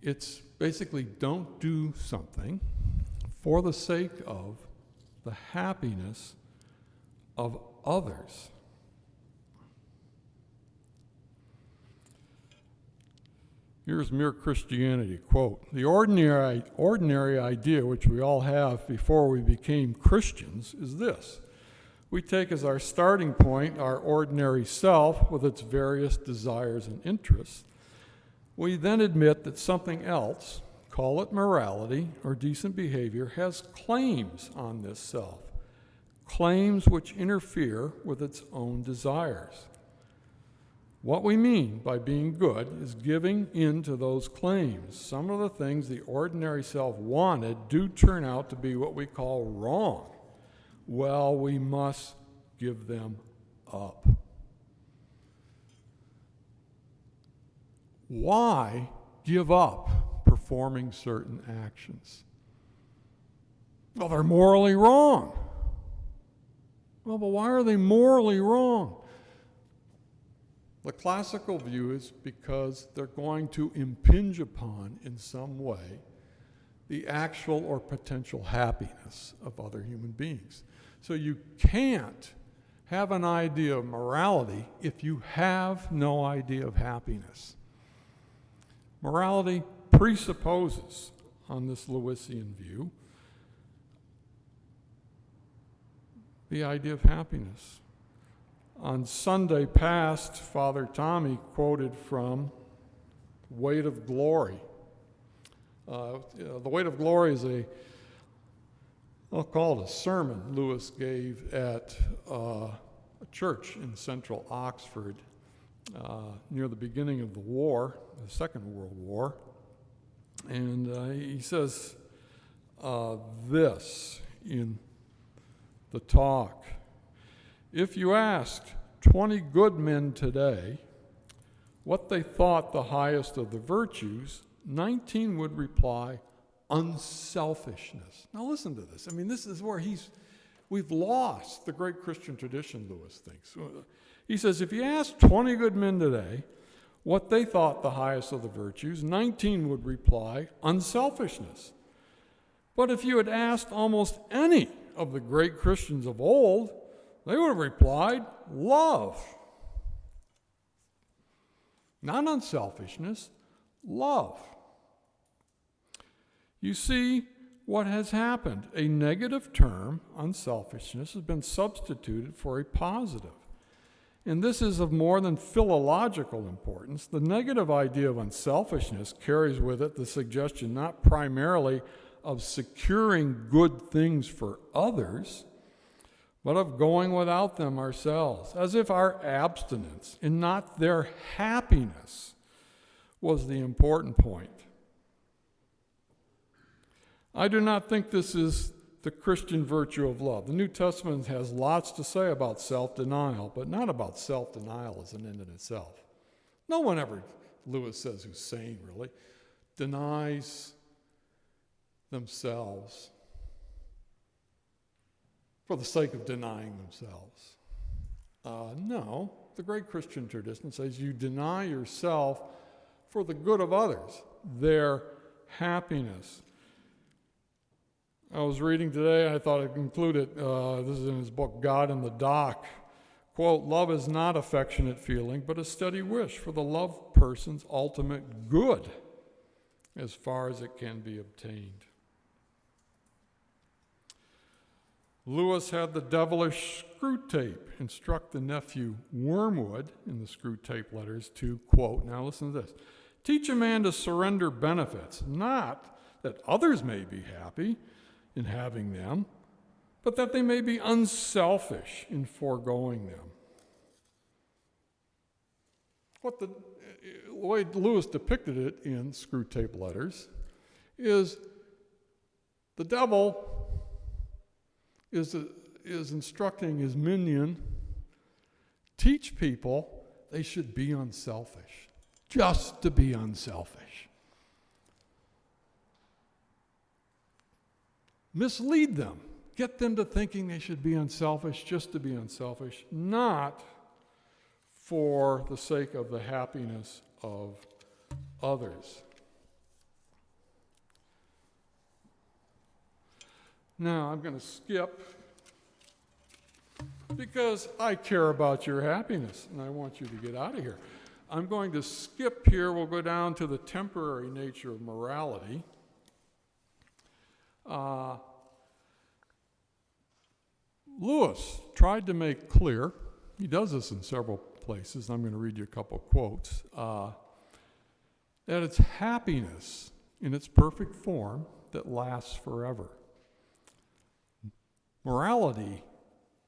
it's basically don't do something for the sake of the happiness of others. Here's Mere Christianity, quote, "The ordinary idea which we all have before we became Christians is this. We take as our starting point our ordinary self with its various desires and interests. We then admit that something else, call it morality or decent behavior, has claims on this self, claims which interfere with its own desires. What we mean by being good is giving in to those claims. Some of the things the ordinary self wanted do turn out to be what we call wrong. Well, we must give them up." Why give up performing certain actions? Well, they're morally wrong. Well, but why are they morally wrong? The classical view is because they're going to impinge upon, in some way, the actual or potential happiness of other human beings. So you can't have an idea of morality if you have no idea of happiness. Morality presupposes, on this Lewisian view, the idea of happiness. On Sunday past, Father Tommy quoted from Weight of Glory. The Weight of Glory is I'll call it a sermon Lewis gave at a church in central Oxford near the beginning of the war, the Second World War. And he says this in the talk: "If you asked 20 good men today what they thought the highest of the virtues, 19 would reply, unselfishness." Now listen to this. I mean, this is where we've lost the great Christian tradition, Lewis thinks. He says, if you ask 20 good men today what they thought the highest of the virtues, 19 would reply, unselfishness. But if you had asked almost any of the great Christians of old, they would have replied, love. Not unselfishness, love. You see what has happened. A negative term, unselfishness, has been substituted for a positive. And this is of more than philological importance. The negative idea of unselfishness carries with it the suggestion not primarily of securing good things for others, but of going without them ourselves, as if our abstinence and not their happiness was the important point. I do not think this is the Christian virtue of love. The New Testament has lots to say about self-denial, but not about self-denial as an end in itself. No one ever, Lewis says, who's sane really, denies themselves for the sake of denying themselves. No, the great Christian tradition says you deny yourself for the good of others, their happiness. I was reading today, I thought I'd include it, this is in his book, God in the Dock. Quote, love is not affectionate feeling, but a steady wish for the loved person's ultimate good as far as it can be obtained. Lewis had the devilish screw tape instruct the nephew Wormwood in the screw tape letters to, quote, now listen to this, teach a man to surrender benefits, not that others may be happy in having them, but that they may be unselfish in foregoing them. What the way Lewis depicted it in Screwtape Letters is the devil is instructing his minion, teach people they should be unselfish, just to be unselfish. Mislead them, get them to thinking they should be unselfish, just to be unselfish, not for the sake of the happiness of others. Now, I'm going to skip because I care about your happiness and I want you to get out of here. I'm going to skip here. We'll go down to the temporary nature of morality. Lewis tried to make clear, he does this in several places, I'm going to read you a couple of quotes, that it's happiness in its perfect form that lasts forever. Morality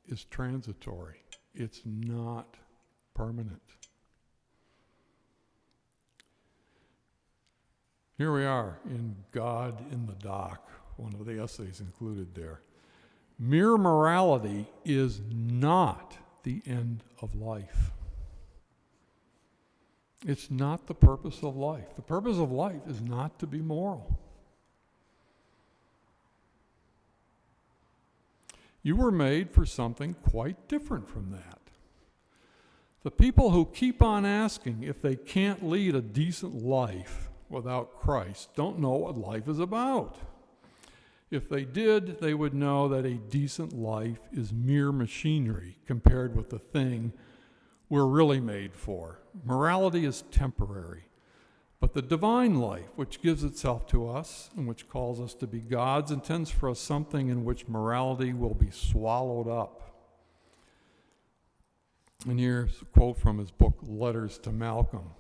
is transitory. It's not permanent. Here we are in God in the Dock, one of the essays included there. Mere morality is not the end of life. It's not the purpose of life. The purpose of life is not to be moral. You were made for something quite different from that. The people who keep on asking if they can't lead a decent life without Christ don't know what life is about. If they did, they would know that a decent life is mere machinery compared with the thing we're really made for. Morality is temporary, but the divine life, which gives itself to us and which calls us to be God's, intends for us something in which morality will be swallowed up. And here's a quote from his book, Letters to Malcolm.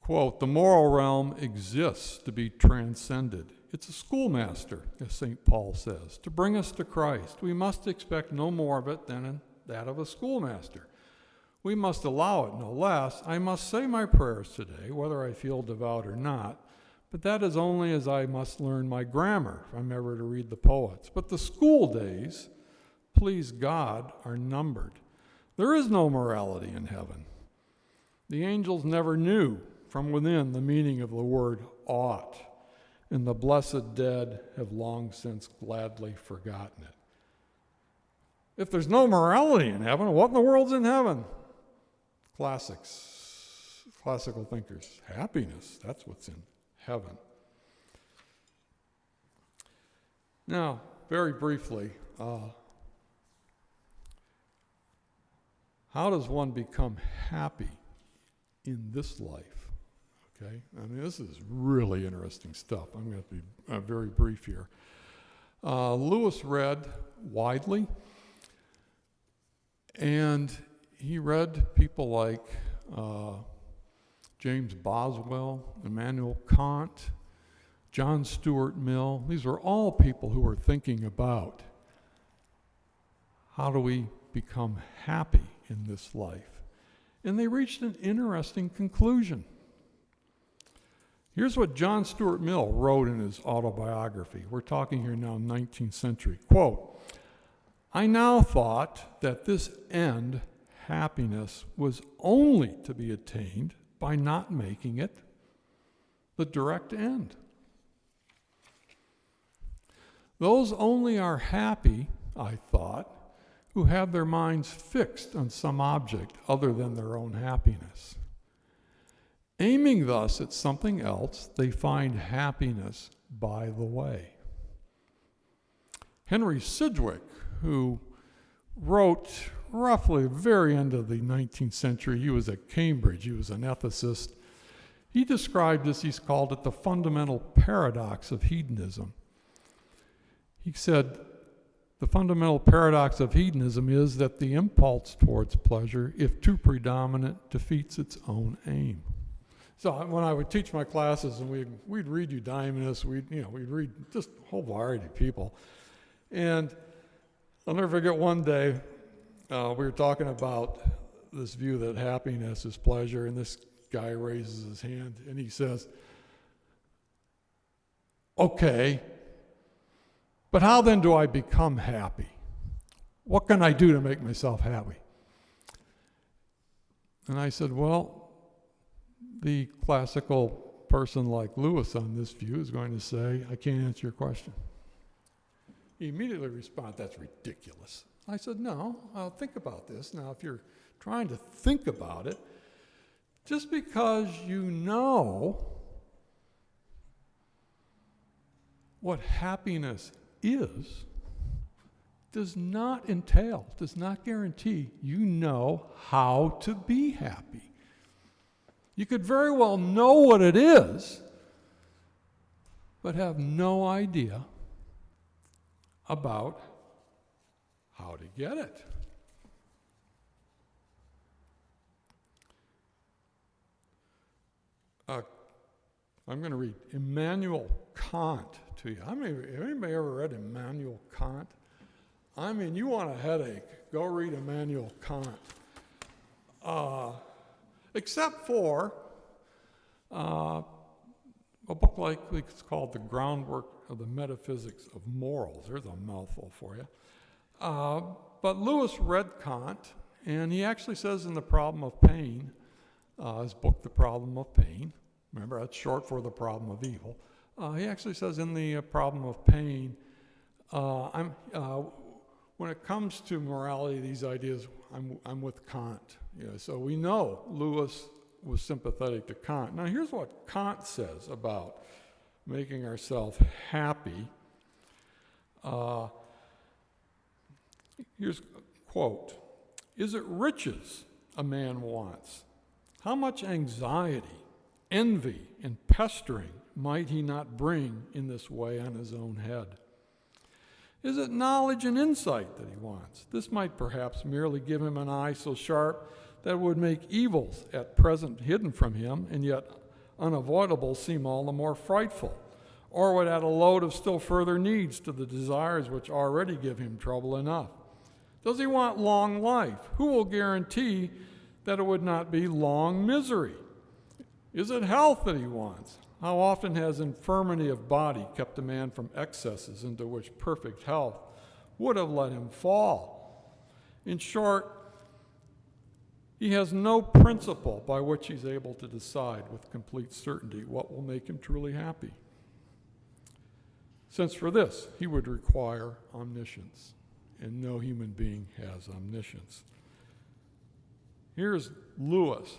Quote, "The moral realm exists to be transcended. It's a schoolmaster, as St. Paul says, to bring us to Christ. We must expect no more of it than that of a schoolmaster. We must allow it no less. I must say my prayers today, whether I feel devout or not, but that is only as I must learn my grammar, if I'm ever to read the poets. But the school days, please God, are numbered. There is no morality in heaven. The angels never knew from within the meaning of the word ought, and the blessed dead have long since gladly forgotten it." If there's no morality in heaven, what in the world's in heaven? Classical thinkers. Happiness, that's what's in heaven. Now, very briefly, how does one become happy in this life? Okay, I mean, this is really interesting stuff. I'm going to be very brief here. Lewis read widely, and he read people like James Boswell, Immanuel Kant, John Stuart Mill. These are all people who are thinking about how do we become happy in this life. And they reached an interesting conclusion. Here's what John Stuart Mill wrote in his autobiography. We're talking here now 19th century. Quote, "I now thought that this end, happiness, was only to be attained by not making it the direct end. Those only are happy, I thought, who have their minds fixed on some object other than their own happiness. Aiming thus at something else, they find happiness by the way." Henry Sidgwick, who wrote roughly the very end of the 19th century, he was at Cambridge, he was an ethicist, he described this, he's called it the fundamental paradox of hedonism. He said, the fundamental paradox of hedonism is that the impulse towards pleasure, if too predominant, defeats its own aim. So when I would teach my classes and we'd read Eudaimonis, we'd read just a whole variety of people. And I'll never forget one day, we were talking about this view that happiness is pleasure, and this guy raises his hand and he says, okay, but how then do I become happy? What can I do to make myself happy? And I said, well, the classical person like Lewis on this view is going to say, I can't answer your question. He immediately responded, that's ridiculous. I said, no, I'll think about this. Now, if you're trying to think about it, just because you know what happiness is, does not entail, does not guarantee you know how to be happy. You could very well know what it is, but have no idea about how to get it. I'm going to read Immanuel Kant to you. Anybody ever read Immanuel Kant? I mean, you want a headache, go read Immanuel Kant. Except for a book like it's called The Groundwork of the Metaphysics of Morals. There's a mouthful for you. But Lewis read Kant, and he actually says in The Problem of Pain, his book, The Problem of Pain, remember that's short for The Problem of Evil, he actually says in The Problem of Pain, when it comes to morality, these ideas, I'm with Kant. So we know Lewis was sympathetic to Kant. Now here's what Kant says about making ourselves happy. Here's a quote. Is it riches a man wants? How much anxiety, envy, and pestering might he not bring in this way on his own head? Is it knowledge and insight that he wants? This might perhaps merely give him an eye so sharp that it would make evils at present hidden from him and yet unavoidable seem all the more frightful, or would add a load of still further needs to the desires which already give him trouble enough. Does he want long life? Who will guarantee that it would not be long misery? Is it health that he wants? How often has infirmity of body kept a man from excesses into which perfect health would have let him fall? In short, he has no principle by which he's able to decide with complete certainty what will make him truly happy. Since for this, he would require omniscience, and no human being has omniscience. Here's Lewis.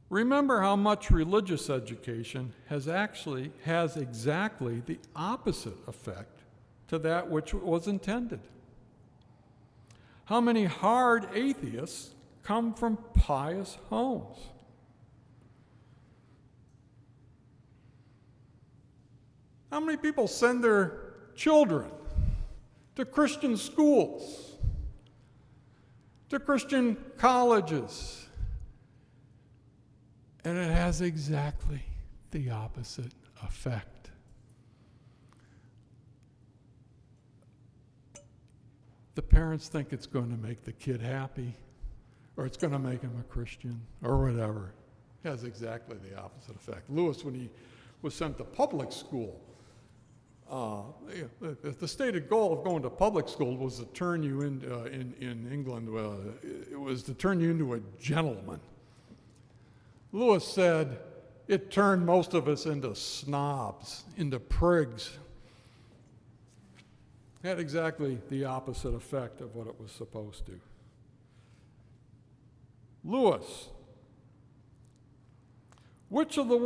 Remember how much religious education has exactly the opposite effect to that which was intended. How many hard atheists come from pious homes? How many people send their children to Christian schools, to Christian colleges? And it has exactly the opposite effect. The parents think it's going to make the kid happy, or it's going to make him a Christian, or whatever. It has exactly the opposite effect. Lewis, when he was sent to public school, the stated goal of going to public school was to turn you in England, it was to turn you into a gentleman. Lewis said it turned most of us into snobs, into prigs. It had exactly the opposite effect of what it was supposed to. Lewis, which of the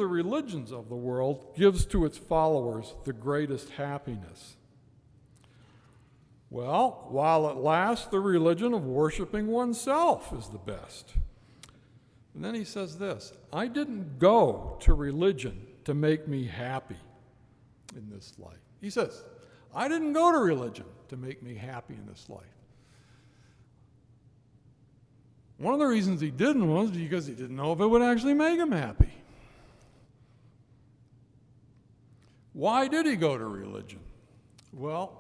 religions of the world gives to its followers the greatest happiness? Well, while it lasts, the religion of worshiping oneself is the best. And then he says this, I didn't go to religion to make me happy in this life. He says, I didn't go to religion to make me happy in this life. One of the reasons he didn't was because he didn't know if it would actually make him happy. Why did he go to religion? Well,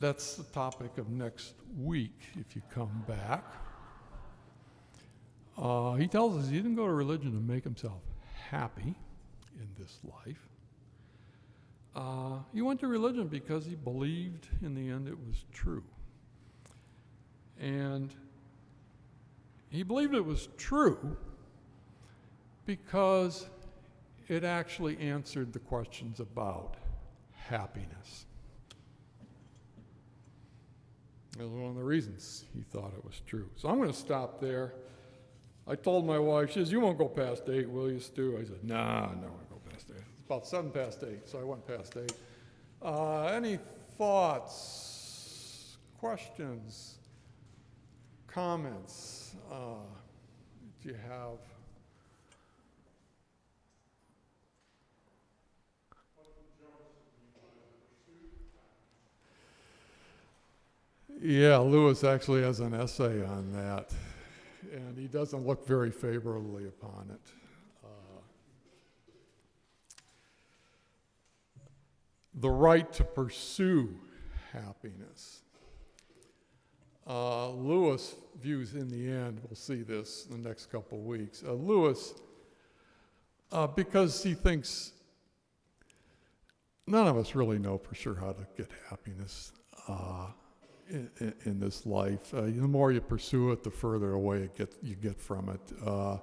that's the topic of next week if you come back. He tells us he didn't go to religion to make himself happy in this life. He went to religion because he believed in the end it was true. And he believed it was true because it actually answered the questions about happiness. That was one of the reasons he thought it was true. So I'm going to stop there. I told my wife, she says, "You won't go past 8, will you, Stu?" I said, "No, I won't go past 8. It's about 7 past 8, so I went past 8. Any thoughts, questions, comments do you have? Yeah, Lewis actually has an essay on that, and he doesn't look very favorably upon it. The right to pursue happiness. Lewis views in the end, we'll see this in the next couple of weeks, Lewis, because he thinks none of us really know for sure how to get happiness in this life. The more you pursue it, the further away you get from it.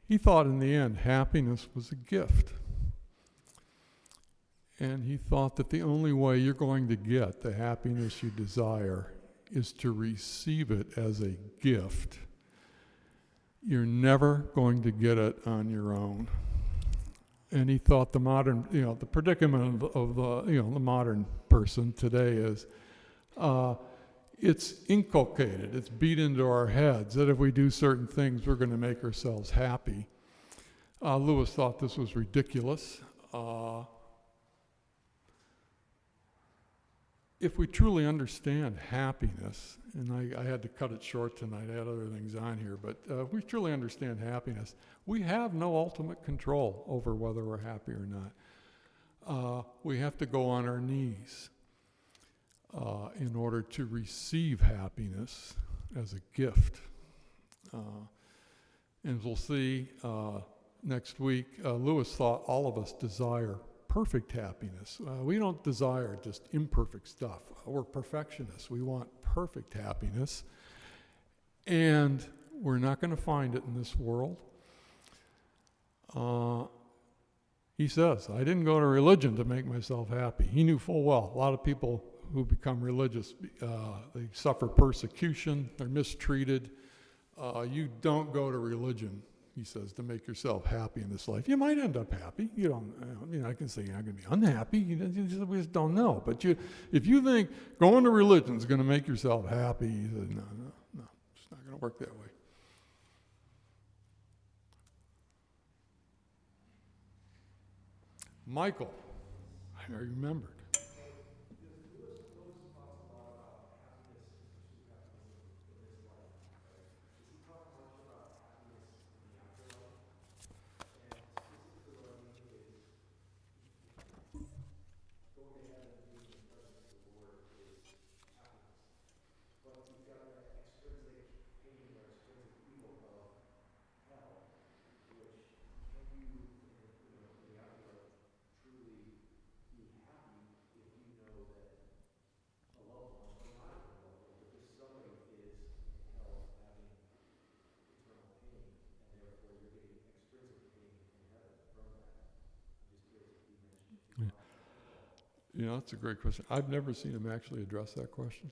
He thought in the end happiness was a gift. And he thought that the only way you're going to get the happiness you desire is to receive it as a gift. You're never going to get it on your own. And he thought the modern, the predicament of the modern person today is, it's inculcated, it's beat into our heads that if we do certain things, we're going to make ourselves happy. Lewis thought this was ridiculous. If we truly understand happiness, and I had to cut it short tonight, I had other things on here, but if we truly understand happiness, we have no ultimate control over whether we're happy or not. We have to go on our knees in order to receive happiness as a gift. And we'll see next week, Lewis thought all of us desire perfect happiness. We don't desire just imperfect stuff. We're perfectionists. We want perfect happiness. And we're not going to find it in this world. He says, I didn't go to religion to make myself happy. He knew full well a lot of people who become religious, they suffer persecution, they're mistreated. You don't go to religion, he says, to make yourself happy in this life. You might end up happy. You don't. I can say you're not going to be unhappy. We just don't know. But if you think going to religion is going to make yourself happy, he says, no, it's not going to work that way. Michael, I remembered. That's a great question. I've never seen him actually address that question.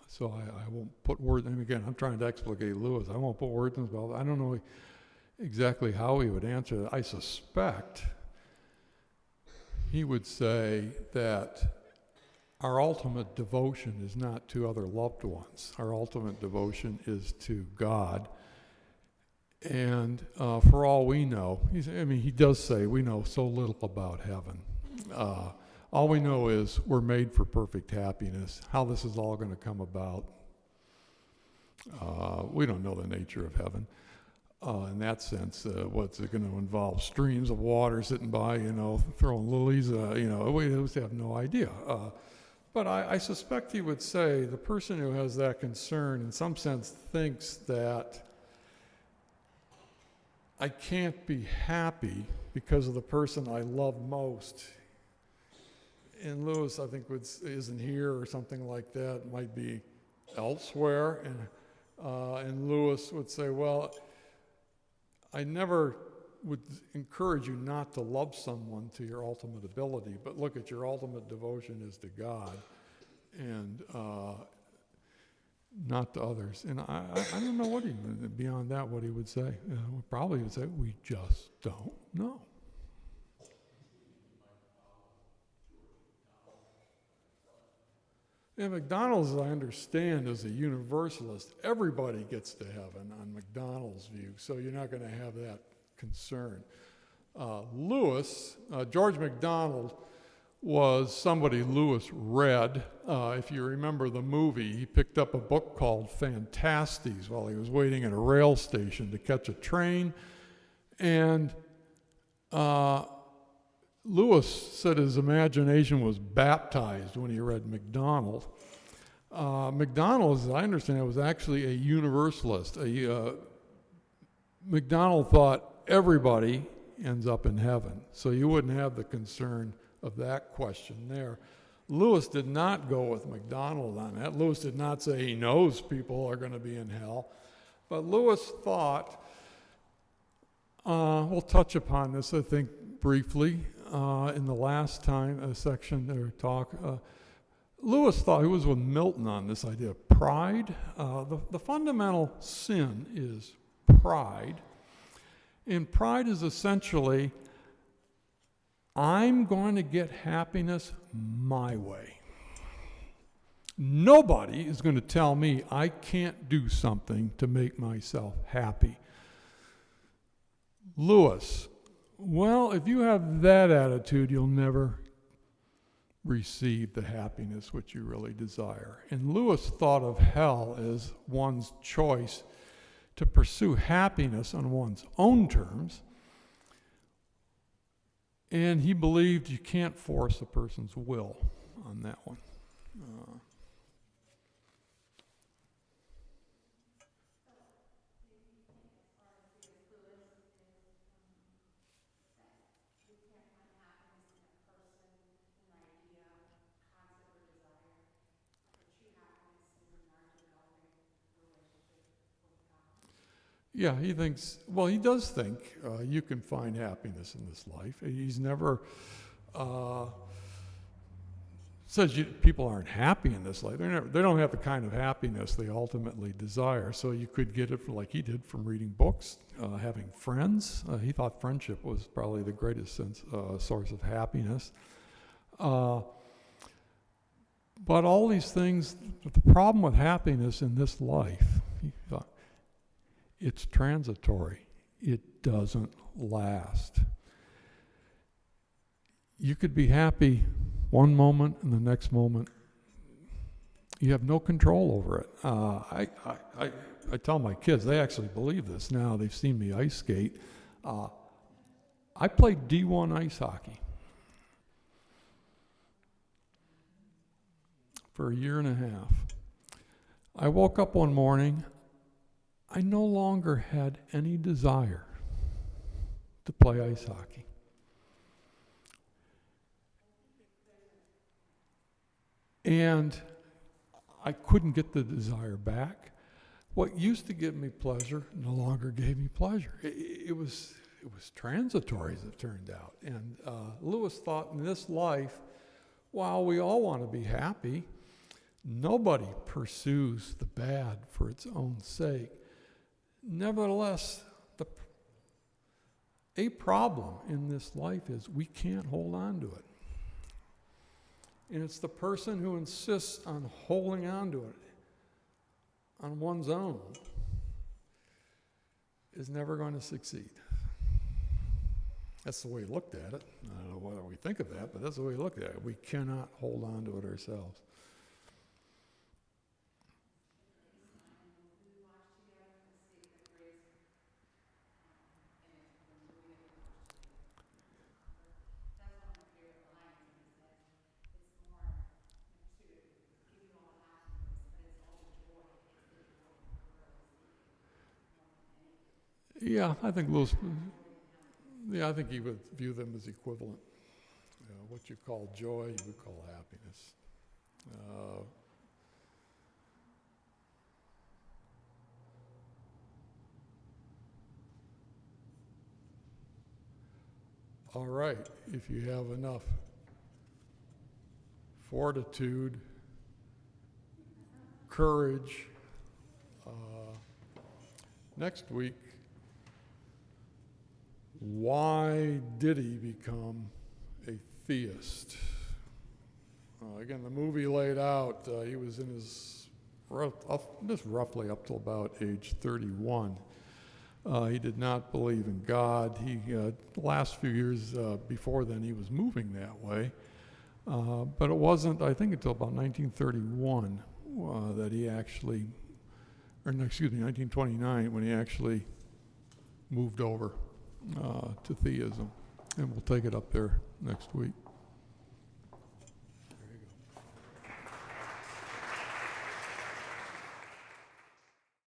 So I won't put words, and again, I'm trying to explicate Lewis. I won't put words in his mouth. I don't know exactly how he would answer that. I suspect he would say that our ultimate devotion is not to other loved ones. Our ultimate devotion is to God. And for all we know, he does say we know so little about heaven. All we know is we're made for perfect happiness. How this is all going to come about, we don't know the nature of heaven. In that sense, what's it going to involve? Streams of water sitting by, throwing lilies, we just have no idea. But I suspect he would say the person who has that concern, in some sense, thinks that I can't be happy because of the person I love most. And Lewis, I think, isn't here or something like that. It might be elsewhere. And Lewis would say, well, I never would encourage you not to love someone to your ultimate ability, but look at your ultimate devotion is to God and not to others. And I don't know beyond that what he would say. Probably would say, we just don't know. And McDonald's, as I understand, is a universalist. Everybody gets to heaven on McDonald's view, so you're not going to have that concern. George MacDonald, was somebody Lewis read. If you remember the movie, he picked up a book called Fantastes while he was waiting at a rail station to catch a train. And Lewis said his imagination was baptized when he read MacDonald. MacDonald, as I understand it, was actually a universalist. MacDonald thought everybody ends up in heaven, so you wouldn't have the concern of that question there. Lewis did not go with MacDonald on that. Lewis did not say he knows people are going to be in hell. But Lewis thought, we'll touch upon this, I think, briefly in the last section or talk. Lewis thought, he was with Milton on this idea of pride. The fundamental sin is pride. And pride is essentially, I'm going to get happiness my way. Nobody is going to tell me I can't do something to make myself happy. Lewis, well, if you have that attitude, you'll never receive the happiness which you really desire. And Lewis thought of hell as one's choice to pursue happiness on one's own terms. And he believed you can't force a person's will on that one. Yeah, he does think you can find happiness in this life. He's never says people aren't happy in this life. They don't have the kind of happiness they ultimately desire. So you could get it like he did from reading books, having friends. He thought friendship was probably the greatest source of happiness. But all these things, the problem with happiness in this life, he thought, it's transitory. It doesn't last. You could be happy one moment, and the next moment, you have no control over it. I tell my kids, they actually believe this now. They've seen me ice skate. I played D1 ice hockey for a year and a half. I woke up one morning, I no longer had any desire to play ice hockey. And I couldn't get the desire back. What used to give me pleasure no longer gave me pleasure. It was transitory, as it turned out. And Lewis thought in this life, while we all want to be happy, nobody pursues the bad for its own sake. Nevertheless, a problem in this life is we can't hold on to it. And it's the person who insists on holding on to it on one's own is never going to succeed. That's the way he looked at it. I don't know whether we think of that, but that's the way he looked at it. We cannot hold on to it ourselves. Yeah, I think Lewis, yeah, I think he would view them as equivalent. What you call joy, you would call happiness. All right, if you have enough fortitude, courage, next week, why did he become a theist? Again, the movie laid out, he was in his, just roughly up till about age 31. He did not believe in God. The last few years before then, he was moving that way. But it wasn't, I think, until about 1931 that he actually, or no, excuse me, 1929, when he actually moved over to theism. And we'll take it up there next week.